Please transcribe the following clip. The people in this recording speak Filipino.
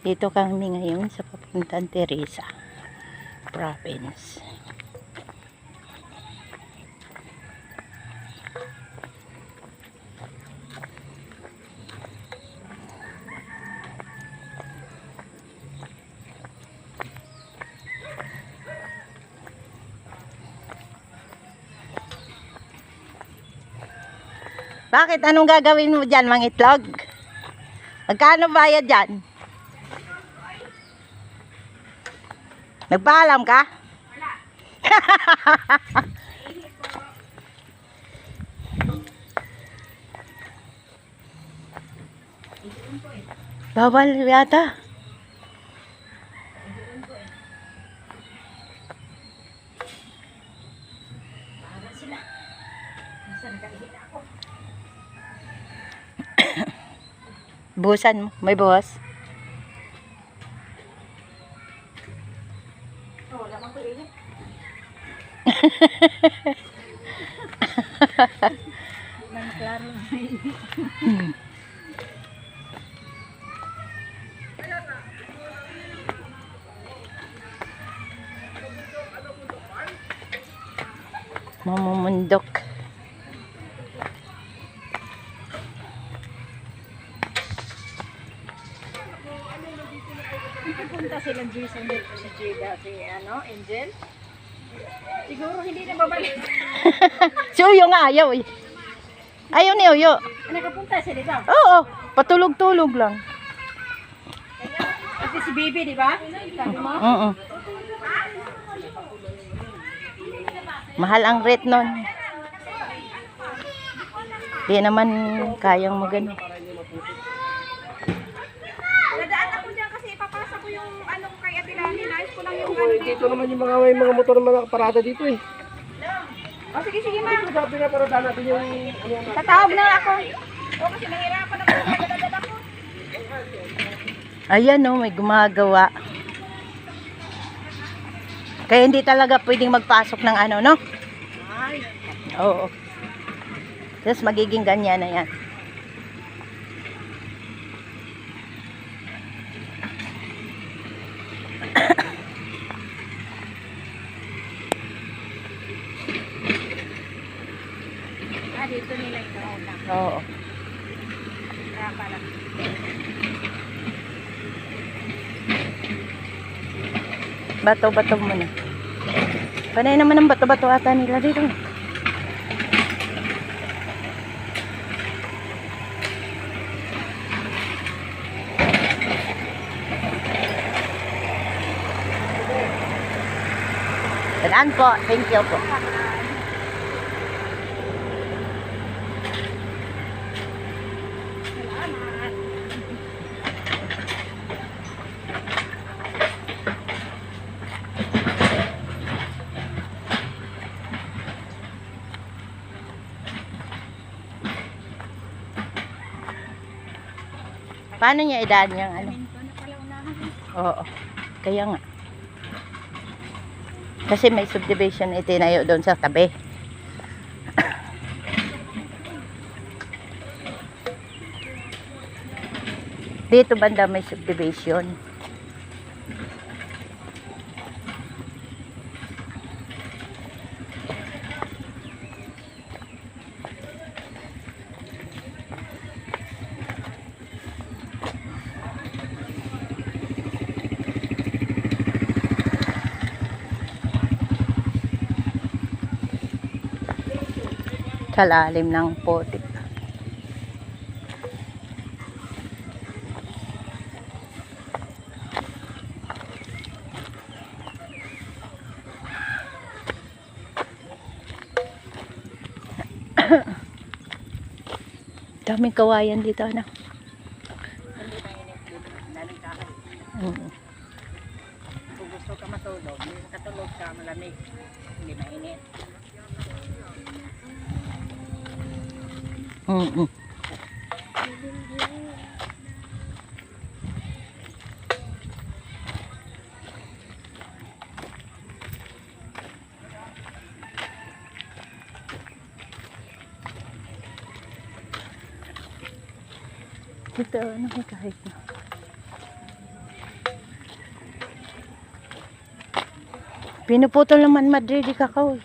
Dito kami ngayon sa papuntang Teresa Province. Bakit? Anong gagawin mo dyan, mga itlog? Magkano bayad dyan? Nagpaalam ka? Wala. Bawal yata. Buhusan mo. May buhos? Oh, wala mang kulit. Nang klaro. Mamumundok. Punta silang Jason dito si Jada, si Angel. Siguro hindi na babalik. Si Uyo nga ayaw eh. Ayaw ni Uyo. Nakapunta siya dito. Oo, patulog-tulog lang. Kasi si Bibi, di ba? Sabi mo? Oo. Mahal ang rate nun. Di naman kayang magano. Nadaan ako dyan kasi ipapasa ko yung anong kay Atilani. Nais ko lang yung Dito naman yung mga may mga motor na nakaparada dito eh. Oh, sige, sige ma. Sabi na para daan natin yung Tatawag na ako. O kasi nahirapan ako. Nadadala ko. Ayan oh, may gumagawa. Kaya hindi talaga pwedeng magpasok ng ano, no? Ay. Oo. Tapos magiging ganyan na yan. Dito nila ito. Oo. Rapa lang. Bato-bato muna. Panay naman ang bato-bato ata nila dito. Tandaan po. Thank you po. Paano niya idaan yung ano? Oo. Kaya nga. Kasi may subdivision itinayo doon sa tabi. Dito banda may subdivision. Sa lalim ng putik. Daming kawayan dito, ano? Kung gusto ka matulog, makatulog ka malamig. Hindi mainit. Dito, ano kahit na. Pinuputol naman Madrid di kakao.